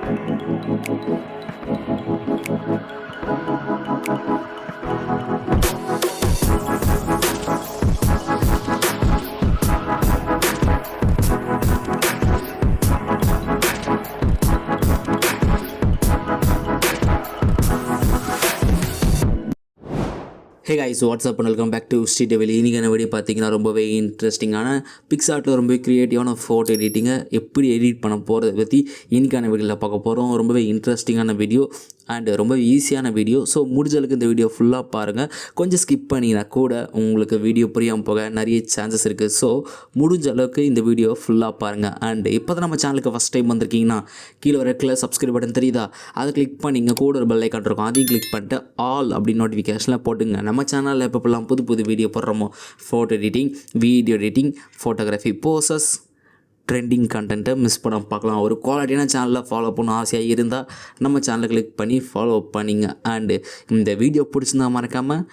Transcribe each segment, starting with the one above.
Hey guys, what's up and welcome back to Sri Divil. இன்னைக்கான video பார்த்தீங்கன்னா ரொம்பவே இன்ட்ரெஸ்டிங்கான PicsArtல ரொம்பவே கிரியேட்டிவான ஃபோட்டோ எடிட்டிங்கை எப்படி எடிட் பண்ண போகிறத பற்றி இன்னைக்கான வீடியோவில் பார்க்க போகிறோம். ரொம்பவே இன்ட்ரெஸ்டிங்கான வீடியோ அண்ட் ரொம்ப ஈஸியான வீடியோ. ஸோ முடிஞ்ச அளவுக்கு இந்த வீடியோ ஃபுல்லாக பாருங்கள். கொஞ்சம் ஸ்கிப் பண்ணிங்கன்னா கூட உங்களுக்கு வீடியோ புரியாமல் போக நிறைய சான்சஸ் இருக்குது. ஸோ முடிஞ்ச அளவுக்கு இந்த வீடியோ ஃபுல்லாக பாருங்கள். அண்ட் இப்போ தான் நம்ம சேனலுக்கு ஃபஸ்ட் டைம் வந்திருக்கீங்கன்னா கீழே ஒரு ரெட்டில் சப்ஸ்கிரைப் பட்டன் தெரியுதா, அதை கிளிக் பண்ணிங்க. கூட ஒரு பெல் ஐக்கான் இருக்கும், அதையும் கிளிக் பண்ணிட்டு ஆல் அப்படின்னு நோட்டிஃபிகேஷனில் போட்டுங்க. நம்ம சேனலில் எப்போலாம் புது வீடியோ போடுறோமோ, photo editing, video editing, photography, poses, trending கண்டென்ட்டை மிஸ் பண்ணாமல் பார்க்கலாம். ஒரு குவாலிட்டியான சேனலில் ஃபாலோ பண்ண ஆசையாக இருந்தால் நம்ம சேனலை கிளிக் பண்ணி ஃபாலோ பண்ணிங்க. அண்டு இந்த வீடியோ பிடிச்சிருந்தா மறக்காமல்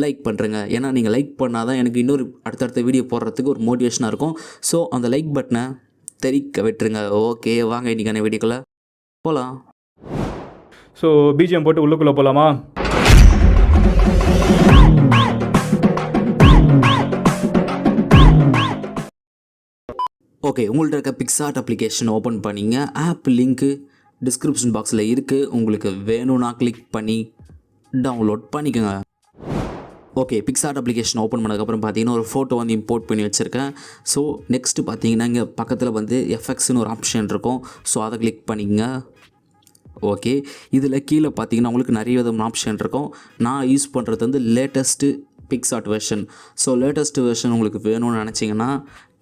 லைக் பண்ணுறேங்க. ஏன்னா நீங்கள் லைக் பண்ணால் தான் எனக்கு இன்னொரு அடுத்தடுத்த வீடியோ போடுறதுக்கு ஒரு மோட்டிவேஷனாக இருக்கும். ஸோ அந்த லைக் பட்டனை தெரிக்க விட்டுருங்க. ஓகே, வாங்க இன்றைக்கான வீடியோக்குள்ளே போகலாம். ஸோ பிஜிஎம் போட்டு உள்ளுக்குள்ளே போகலாமா? ஓகே, உங்கள்கிட்ட இருக்க PicsArt அப்ளிகேஷன் ஓப்பன் பண்ணிங்க. ஆப் லிங்க்கு டிஸ்கிரிப்ஷன் பாக்ஸில் இருக்குது. உங்களுக்கு வேணும்னா கிளிக் பண்ணி டவுன்லோட் பண்ணிக்கோங்க. ஓகே, PicsArt அப்ளிகேஷன் ஓப்பன் பண்ணதுக்கப்புறம் பார்த்தீங்கன்னா ஒரு ஃபோட்டோ வந்து இம்போர்ட் பண்ணி வச்சுருக்கேன். ஸோ நெக்ஸ்ட்டு பார்த்தீங்கன்னா இங்கே பக்கத்தில் வந்து எஃப்எக்ஸ்னு ஒரு ஆப்ஷன் இருக்கும். ஸோ அதை கிளிக் பண்ணிங்க. ஓகே, இதில் கீழே பார்த்தீங்கன்னா உங்களுக்கு நிறைய விதமான ஆப்ஷன் இருக்கும். நான் யூஸ் பண்ணுறது வந்து latest PicsArt version. So latest version உங்களுக்கு வேணும்னு நினச்சிங்கன்னா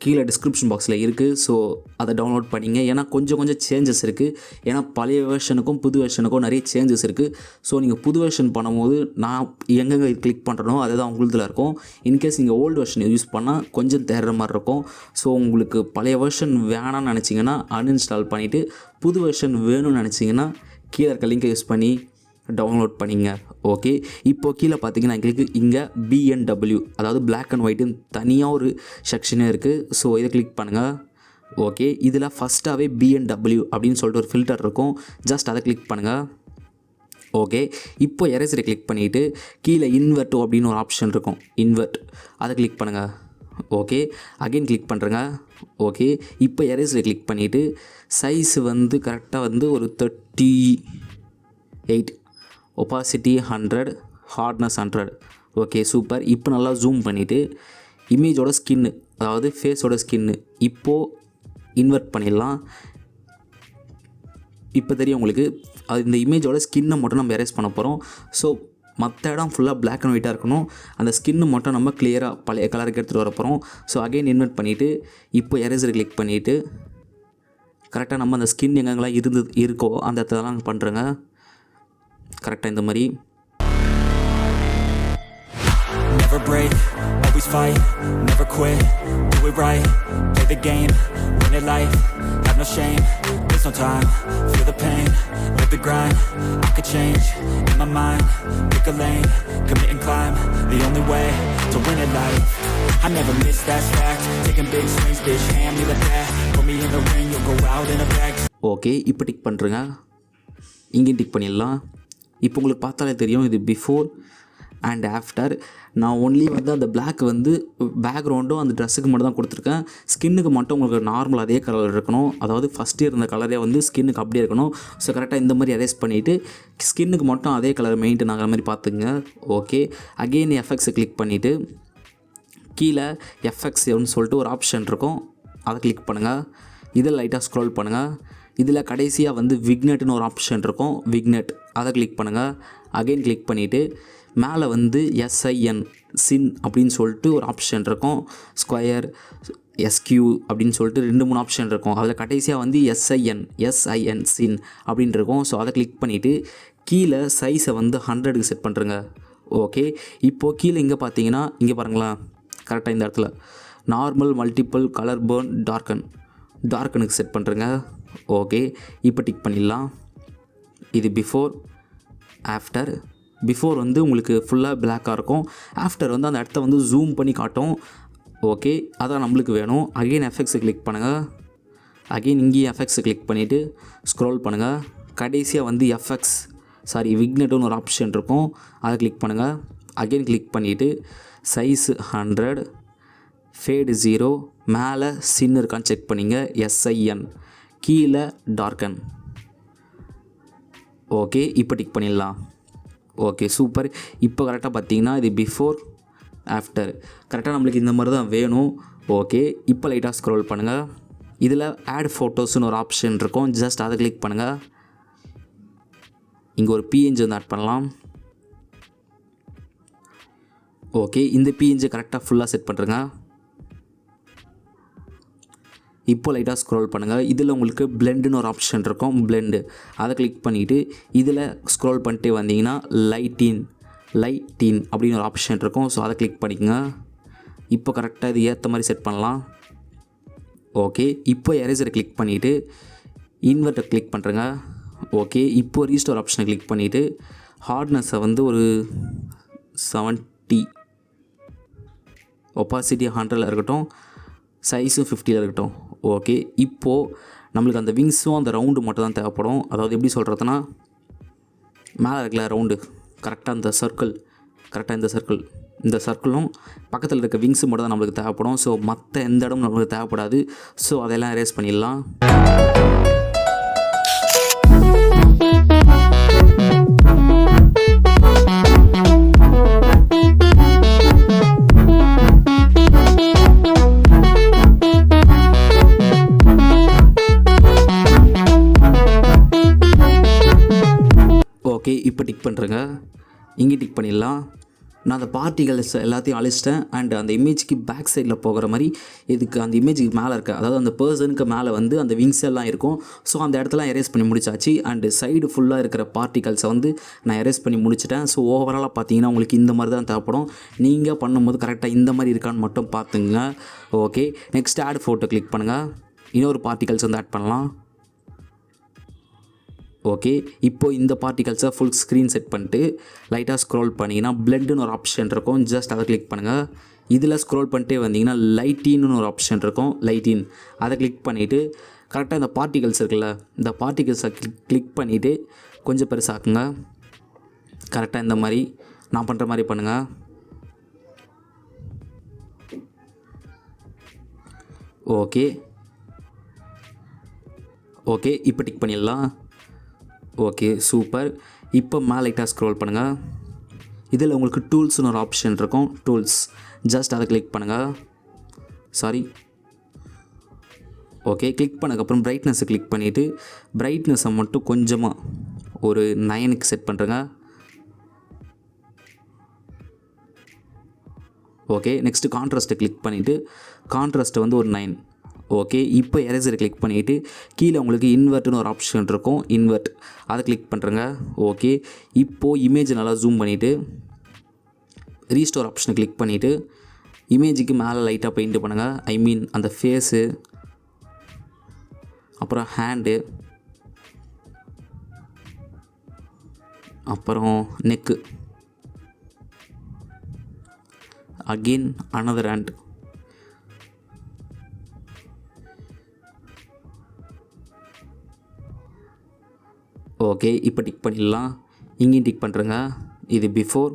கீழே டிஸ்கிரிப்ஷன் பாக்ஸில் இருக்குது. ஸோ அதை டவுன்லோட் பண்ணிங்க. ஏன்னா கொஞ்சம் சேஞ்சஸ் இருக்குது. ஏன்னா பழைய வெர்ஷனுக்கும் புது வெர்ஷனுக்கும் நிறைய சேஞ்சஸ் இருக்குது. ஸோ நீங்கள் புது வெர்ஷன் பண்ணும்போது நான் எங்கெங்கே கிளிக் பண்ணுறனோ அதுதான் உங்களுதில் இருக்கும். இன்கேஸ் நீங்கள் ஓல்டு வெர்ஷன் யூஸ் பண்ணால் கொஞ்சம் தேடுற மாதிரி இருக்கும். ஸோ உங்களுக்கு பழைய வெர்ஷன் வேணாம்னு நினச்சிங்கன்னா அன்இன்ஸ்டால் பண்ணிவிட்டு புது வெர்ஷன் வேணும்னு நினச்சிங்கன்னா கீழே இருக்க லிங்கை யூஸ் பண்ணி டவுன்லோட் பண்ணிங்க. ஓகே, இப்போது கீழே பார்த்தீங்கன்னா எங்களுக்கு இங்கே BNW, அதாவது பிளாக் அண்ட் ஒயிட்டுன்னு தனியாக ஒரு செக்ஷனே இருக்குது. ஸோ இதை கிளிக் பண்ணுங்கள். ஓகே, இதில் ஃபஸ்ட்டாகவே BNW அப்படின்னு சொல்லிட்டு ஒரு ஃபில்டர் இருக்கும். ஜஸ்ட் அதை கிளிக் பண்ணுங்கள். ஓகே, இப்போ எரேசரை கிளிக் பண்ணிவிட்டு கீழே இன்வெர்ட் அப்படின்னு ஒரு ஆப்ஷன் இருக்கும். இன்வெர்ட் அதை கிளிக் பண்ணுங்கள். ஓகே, அகெயின் கிளிக் பண்ணுறேங்க. ஓகே, இப்போ எரேசரை கிளிக் பண்ணிவிட்டு சைஸ் வந்து கரெக்டாக வந்து ஒரு 38, ஒப்பாசிட்டி 100, ஹார்ட்னஸ் 100. Okay, super. இப்போ நல்லா ஜூம் பண்ணிவிட்டு இமேஜோட ஸ்கின்னு, அதாவது ஃபேஸோட ஸ்கின்னு இப்போது இன்வெர்ட் பண்ணிடலாம். இப்போ தெரியும் உங்களுக்கு. அது இந்த இமேஜோட ஸ்கின்னை மட்டும் நம்ம எரேஸ் பண்ண போகிறோம். ஸோ மற்ற இடம் ஃபுல்லாக பிளாக் அண்ட் ஒயிட்டாக இருக்கணும். அந்த ஸ்கின்னு மட்டும் நம்ம கிளியராக பழைய கலருக்கு எடுத்துகிட்டு வர போகிறோம். ஸோ அகெயின் இன்வெர்ட் பண்ணிவிட்டு இப்போ எரேசர் கிளிக் பண்ணிவிட்டு கரெக்டாக நம்ம அந்த ஸ்கின் எங்கெங்கெல்லாம் இருக்கோ அந்த இடத்துலலாம் பண்ணுறேங்க. கரெக்டாக இந்த மாதிரி. Never break, always fight, never quit, do it right, play the game, win it life, have no shame, there's no time, feel the pain, live the grind, I could change, in my mind, pick a lane, commit and climb, the only way to win it life, I never miss that fact, taking big swings, bitch, hand me the bat, put me in the ring, you'll go out in a bag. Okay, இப்போ tick பண்ணுறேங்க. இங்கேயும் tick பண்ணிடலாம். இப்போ உங்களுக்கு பார்த்தாலே தெரியும் இது before and after. நான் ஒன்லி வந்து அந்த பிளாக் வந்து பேக்ரவுண்டும் அந்த ட்ரெஸ்ஸுக்கு மட்டும் தான் கொடுத்துருக்கேன். ஸ்கின்னுக்கு மட்டும் உங்களுக்கு நார்மல் அதே கலர் இருக்கணும். அதாவது ஃபஸ்ட்டு இருந்த கலரே வந்து ஸ்கின்னுக்கு அப்படியே இருக்கணும். ஸோ கரெக்டாக இந்த மாதிரி அரேஸ் பண்ணிவிட்டு ஸ்கின்னுக்கு மட்டும் அதே கலர் மெயின்டைன் ஆகிற மாதிரி பார்த்துங்க. ஓகே, அகெயின் எஃப்எக்ஸை கிளிக் பண்ணிவிட்டு கீழே எஃப்எக்ஸ்னு சொல்லிட்டு ஒரு ஆப்ஷன் இருக்கும். அதை கிளிக் பண்ணுங்கள். இதில் லைட்டாக ஸ்க்ரோல் பண்ணுங்கள். இதில் கடைசியாக வந்து விக்னெட்னு ஒரு ஆப்ஷன் இருக்கும். விக்னெட் அதை கிளிக் பண்ணுங்கள். அகெயின் கிளிக் பண்ணிவிட்டு மேலே வந்து சின் அப்படின்னு சொல்லிட்டு ஒரு ஆப்ஷன் இருக்கும். ஸ்கொயர், SQ அப்படின்னு சொல்லிட்டு 2-3 ஆப்ஷன் இருக்கும். அதில் கடைசியாக வந்து SIN சின் அப்படின்னு இருக்கும். ஸோ அதை கிளிக் பண்ணிவிட்டு கீழே சைஸை வந்து 100க்கு செட் பண்ணுறேங்க. ஓகே, இப்போது கீழே இங்கே பார்த்தீங்கன்னா இங்கே பாருங்களேன், கரெக்டாக இந்த இடத்துல நார்மல், மல்டிபிள், கலர் பேர்ன், டார்க்கனுக்கு செட் பண்ணுறேங்க. ஓகே, இப்போ டிக் பண்ணிடலாம். இது பிஃபோர் ஆஃப்டர். பிஃபோர் வந்து உங்களுக்கு ஃபுல்லாக பிளாக்காக இருக்கும். ஆஃப்டர் வந்து அந்த இடத்த வந்து ஜூம் பண்ணி காட்டும். ஓகே, அதான் நம்மளுக்கு வேணும். அகெயின் எஃப்எக்ஸை கிளிக் பண்ணுங்கள். அகெயின் இங்கேயும் எஃப்எக்ஸை கிளிக் பண்ணிவிட்டு ஸ்க்ரோல் பண்ணுங்கள். கடைசியாக வந்து விக்னெட்டுன்னு ஒரு ஆப்ஷன் இருக்கும், அதை கிளிக் பண்ணுங்கள். அகெயின் கிளிக் பண்ணிவிட்டு சைஸு 100, ஃபேடு 0, மேலே சின் இருக்கான்னு செக் பண்ணிங்க, SIN, கீழே டார்க்கன். ஓகே, இப்போ டிக் பண்ணிடலாம். Okay super. இப்போ கரெக்டாக பார்த்தீங்கன்னா இது பிஃபோர் ஆஃப்டர் கரெக்டாக நம்மளுக்கு இந்த மாதிரி தான் வேணும். ஓகே, இப்போ லைட்டாக ஸ்க்ரோல் பண்ணுங்கள். இதில் ஆட் ஃபோட்டோஸ்னு ஒரு ஆப்ஷன் இருக்கும், ஜஸ்ட் அதை கிளிக் பண்ணுங்கள். இங்கே ஒரு PNG வந்து ஆட் பண்ணலாம். ஓகே, இந்த PNG கரெக்டாக ஃபுல்லாக செட் பண்ணுறேங்க. இப்போ லைட்டாக ஸ்க்ரோல் பண்ணுங்கள். இதில் உங்களுக்கு பிளெண்டுன்னு ஒரு ஆப்ஷன் இருக்கும், பிளெண்டு அதை கிளிக் பண்ணிவிட்டு இதில் ஸ்க்ரோல் பண்ணிட்டே வந்தீங்கன்னா லைட்டின் அப்படின்னு ஒரு ஆப்ஷன் இருக்கும், ஸோ அதை கிளிக் பண்ணிக்கோங்க. இப்போ கரெக்டாக இது ஏற்ற மாதிரி செட் பண்ணலாம். ஓகே, இப்போ எரேசரை கிளிக் பண்ணிவிட்டு இன்வெர்ட்டை கிளிக் பண்ணுறேங்க. ஓகே, இப்போ ரீஸ்டோர் ஆப்ஷனை கிளிக் பண்ணிவிட்டு ஹார்ட்னஸை வந்து ஒரு 70, ஒப்பாசிட்டி 100 இருக்கட்டும், சைஸும் 50 இருக்கட்டும். ஓகே, இப்போது நம்மளுக்கு அந்த விங்ஸும் அந்த ரவுண்டு மட்டும் தான் தேவைப்படும். அதாவது எப்படி சொல்கிறதுனா, மேலே இருக்கல ரவுண்டு கரெக்டாக இந்த சர்க்கிளும் பக்கத்தில் இருக்க விங்ஸு மட்டும் தான் நம்மளுக்கு தேவைப்படும். ஸோ மற்ற எந்த இடமும் நம்மளுக்கு தேவைப்படாது. ஸோ அதெல்லாம் எரேஸ் பண்ணிடலாம். ஓகே, இப்போ டிக் பண்ணுறேங்க. இங்கே டிக் பண்ணிடலாம். நான் அந்த பார்ட்டிகல்ஸ் எல்லாத்தையும் அழிச்சிட்டேன். அண்ட் அந்த இமேஜுக்கு பேக் சைடில் போகிற மாதிரி இதுக்கு அந்த இமேஜுக்கு மேலே இருக்க, அதாவது அந்த பர்சனுக்கு மேலே வந்து அந்த விங்ஸ் எல்லாம் இருக்கும். ஸோ அந்த இடத்துல எரேஸ் பண்ணி முடிச்சாச்சு. அண்டு சைடு ஃபுல்லாக இருக்கிற பார்ட்டிகல்ஸை வந்து நான் எரேஸ் பண்ணி முடிச்சிட்டேன். ஸோ ஓவராலாக பார்த்தீங்கன்னா உங்களுக்கு இந்த மாதிரி தான் தேவைப்படும். நீங்கள் பண்ணும்போது கரெக்டாக இந்த மாதிரி இருக்கான்னு மட்டும் பார்த்துங்க. Okay, next add photo click பண்ணுங்கள். இன்னொரு பார்ட்டிகல்ஸ் வந்து ஆட் பண்ணலாம். ஓகே, இப்போ இந்த பார்ட்டிகல்ஸை ஃபுல் ஸ்க்ரீன் செட் பண்ணிட்டு லைட்டாக ஸ்க்ரோல் பண்ணிங்கன்னா பிளெண்டுன்னு ஒரு ஆப்ஷன் இருக்கும், ஜஸ்ட் அதை கிளிக் பண்ணுங்கள். இதில் ஸ்க்ரோல் பண்ணிட்டே வந்தீங்கன்னா லைட்டின்னு ஒரு ஆப்ஷன் இருக்கும், லைட்டின் அதை கிளிக் பண்ணிவிட்டு கரெக்டாக இந்த பார்ட்டிகல்ஸ் இருக்குல்ல, இந்த பார்ட்டிகல்ஸை கிளிக் பண்ணிவிட்டு கொஞ்சம் பெருசாக்குங்க. கரெக்டாக இந்த மாதிரி நான் பண்ணுற மாதிரி பண்ணுங்கள். ஓகே, இப்போ டிக் பண்ணிடலாம். Okay super. இப்போ மேலே லைட்டாக ஸ்க்ரோல் பண்ணுங்கள். இதில் உங்களுக்கு டூல்ஸ்னு ஒரு ஆப்ஷன் இருக்கும், டூல்ஸ் ஜஸ்ட் அதை கிளிக் பண்ணுங்கள். ஓகே, கிளிக் பண்ணதுக்கப்புறம் பிரைட்னஸை கிளிக் பண்ணிவிட்டு பிரைட்னஸை மட்டும் கொஞ்சமாக ஒரு 9க்கு செட் பண்ணுறேங்க. ஓகே, நெக்ஸ்ட்டு கான்ட்ராஸ்ட்டை கிளிக் பண்ணிவிட்டு கான்ட்ராஸ்ட்டை வந்து ஒரு 9. ஓகே, இப்போ எரேசரை கிளிக் பண்ணிவிட்டு கீழே உங்களுக்கு இன்வெர்ட்னு ஒரு ஆப்ஷன் இருக்கும், இன்வெர்ட் அதை கிளிக் பண்ணுறேங்க. ஓகே, இப்போது இமேஜை நல்லா ஜூம் பண்ணிவிட்டு ரீஸ்டோர் ஆப்ஷனை கிளிக் பண்ணிவிட்டு இமேஜுக்கு மேலே லைட்டாக பெயிண்ட் பண்ணுங்கள். அந்த ஃபேஸு, அப்புறம் ஹேண்டு, அப்புறம் neck, again another hand. Okay, இப்போ டிக் பண்ணிடலாம். இங்கேயும் டிக் பண்ணுறேங்க. இது பிஃபோர்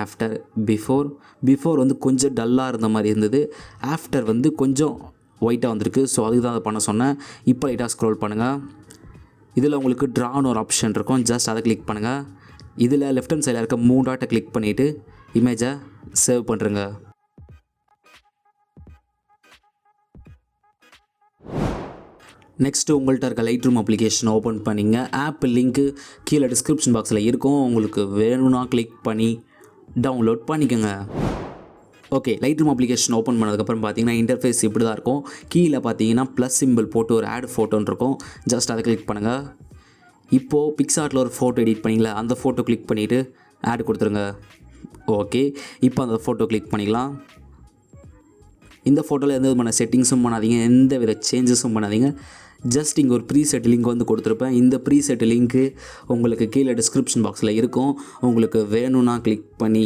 ஆஃப்டர். பிஃபோர் வந்து கொஞ்சம் டல்லாக இருந்த மாதிரி இருந்தது, ஆஃப்டர் வந்து கொஞ்சம் ஒயிட்டாக வந்திருக்கு. ஸோ அதுக்கு தான் அதை பண்ண சொன்னேன். இப்போ லைட்டாக ஸ்க்ரோல் பண்ணுங்கள். இதில் உங்களுக்கு ட்ரான்னு ஒரு ஆப்ஷன் இருக்கும், ஜஸ்ட் அதை கிளிக் பண்ணுங்கள். இதில் லெஃப்ட் ஹேண்ட் சைடில் இருக்க 3 டாட்டை கிளிக் பண்ணிவிட்டு இமேஜை சேவ் பண்ணுறேங்க. நெக்ஸ்ட்டு உங்கள்கிட்ட இருக்க லைட் ரூம் அப்ளிகேஷன் ஓப்பன் பண்ணிங்க. ஆப் லிங்க்கு கீழே டிஸ்கிரிப்ஷன் பாக்ஸில் இருக்கும், உங்களுக்கு வேணும்னா கிளிக் பண்ணி டவுன்லோட் பண்ணிக்கோங்க. Okay, light room application open பண்ணதுக்கப்புறம் பார்த்தீங்கன்னா இன்டர்ஃபேஸ் இப்படி தான் இருக்கும். கீழே பார்த்தீங்கன்னா ப்ளஸ் சிம்பிள் போட்டு ஒரு ஆட் ஃபோட்டோன்னு இருக்கும், ஜஸ்ட் அதை கிளிக் பண்ணுங்கள். இப்போது பிக்ஸார்ட்டில் ஒரு ஃபோட்டோ எடிட் பண்ணிங்களா, அந்த ஃபோட்டோ கிளிக் பண்ணிவிட்டு ஆட் கொடுத்துருங்க. ஓகே, இப்போ அந்த ஃபோட்டோ கிளிக் பண்ணிக்கலாம். இந்த ஃபோட்டோவில் எந்த விதமான செட்டிங்ஸும் பண்ணாதீங்க, எந்த வித சேஞ்சஸும் பண்ணாதீங்க. ஜஸ்ட் இங்கே ஒரு ப்ரீசெட் லிங்க் வந்து கொடுத்துருப்பேன். இந்த ப்ரீசெட் லிங்க்கு உங்களுக்கு கீழே டிஸ்கிரிப்ஷன் பாக்ஸில் இருக்கும். உங்களுக்கு வேணும்னா கிளிக் பண்ணி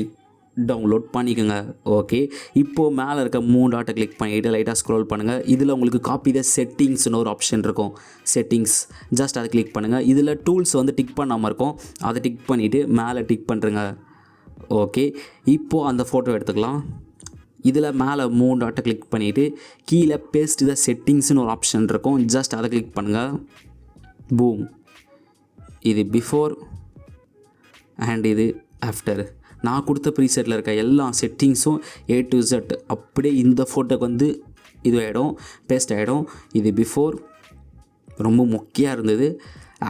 டவுன்லோட் பண்ணிக்கோங்க. ஓகே, இப்போது மேலே இருக்க 3 டாட்டை கிளிக் பண்ணிவிட்டு லைட்டாக ஸ்க்ரோல் பண்ணுங்கள். இதில் உங்களுக்கு காப்பி த செட்டிங்ஸ்னு ஒரு ஆப்ஷன் இருக்கும். செட்டிங்ஸ் ஜஸ்ட் அதை கிளிக் பண்ணுங்கள். இதில் டூல்ஸ் வந்து டிக் பண்ணாமல் இருக்கும், அதை டிக் பண்ணிவிட்டு மேலே டிக் பண்ணுறங்க. ஓகே, இப்போது அந்த ஃபோட்டோ எடுத்துக்கலாம். இதில் மேலே 3 டாட்டை கிளிக் பண்ணிவிட்டு கீழே பேஸ்ட் த செட்டிங்ஸ்னு ஒரு ஆப்ஷன் இருக்கும். ஜஸ்ட் அதை கிளிக் பண்ணுங்கள். பூம், இது பிஃபோர் அண்ட் இது ஆஃப்டர். நான் கொடுத்த ப்ரீசெட்டில் இருக்க எல்லா செட்டிங்ஸும் A to Z அப்படியே இந்த ஃபோட்டோக்கு வந்து இது ஆகிடும், பேஸ்ட் ஆகிடும். இது பிஃபோர் ரொம்ப மொக்கையாக இருந்தது.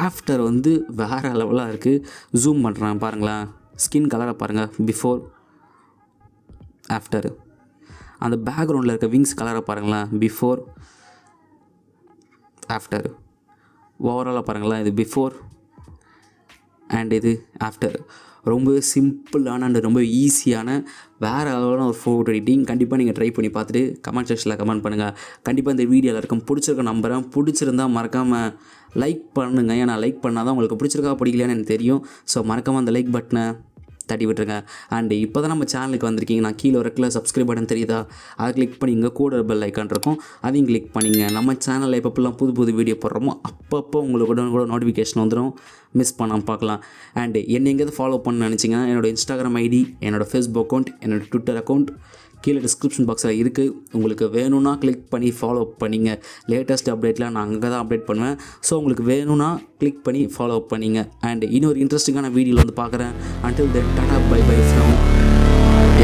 ஆஃப்டர் வந்து வேறு லெவலாக இருக்குது. ஜூம் பண்ணுறேன் பாருங்களேன், ஸ்கின் கலரை பாருங்கள். Before after. அந்த பேக்ரவுண்டில் இருக்க விங்ஸ் கலரை பாருங்களேன். Before after. ஓவராலாக பாருங்களேன், இது பிஃபோர் அண்ட் இது ஆஃப்டர். ரொம்ப சிம்பிளான அண்ட் ரொம்ப ஈஸியான வேறு அளவான ஒரு ஃபோட்டோ எடிட்டிங். கண்டிப்பாக நீங்கள் ட்ரை பண்ணி பார்த்துட்டு கமெண்ட் செக்ஷனில் கமெண்ட் பண்ணுங்கள். கண்டிப்பாக இந்த வீடியோவில் இருக்கும் பிடிச்சிருக்க நம்புகிறேன். பிடிச்சிருந்தால் மறக்காமல் லைக் பண்ணுங்கள். ஏன்னா லைக் பண்ணால் தான் உங்களுக்கு பிடிச்சிருக்கா பிடிக்கலையான்னு எனக்கு தெரியும். ஸோ மறக்காமல் அந்த லைக் பட்டனை தட்டி விட்டுருங்க. அண்ட் இப்போ தான் நம்ம சேனலுக்கு வந்திருக்கீங்க, நான் கீழே ஒரு சப்ஸ்கிரைப் பட்டன் தெரியுதா, அதை கிளிக் பண்ணிங்க. கூட பெல் ஐக்கான் இருக்கும், அதையும் கிளிக் பண்ணிங்க. நம்ம சேனலில் எப்பப்பெல்லாம் புது வீடியோ போடுறோமோ அப்பப்போ உங்களுக்கு கூட நோட்டிஃபிகேஷன் வந்துடும், மிஸ் பண்ணாமல் பார்க்கலாம். அண்ட் என்னை எங்கேயாவது ஃபாலோ பண்ண நினச்சிங்கன்னா என்னோடய இன்ஸ்டாகிராம் ஐடி, என்னோடய ஃபேஸ்புக் அக்கௌண்ட், என்னோடய ட்விட்டர் அக்கௌண்ட் கீழே டிஸ்கிரிப்ஷன் பாக்ஸில் இருக்குது. உங்களுக்கு வேணும்னா கிளிக் பண்ணி ஃபாலோ பண்ணிங்க. லேட்டஸ்ட் அப்டேட்லாம் நான் அங்கே தான் அப்டேட் பண்ணுவேன். ஸோ உங்களுக்கு வேணும்னா கிளிக் பண்ணி ஃபாலோ பண்ணிங்க. அண்ட் இன்னொரு இன்ட்ரெஸ்டிங்கான வீடியோவில் வந்து பார்க்குறேன். Until then, tata, bye bye from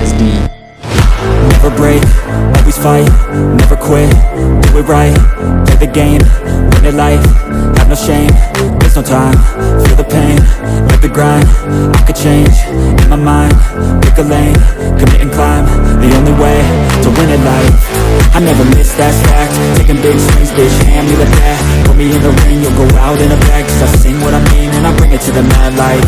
SD. Never break, always fight, never quit, do it right, play the game, win it life, have no shame, there's no time, feel the pain, live the grind, I could change, in my mind, pick a lane, commit and climb, the only way to win it life. I never miss that stack, taking big swings, bitch, hand me the bat, put me in the ring, you'll go out in a bag, 'cause I sing what I mean and I bring it to the mad light.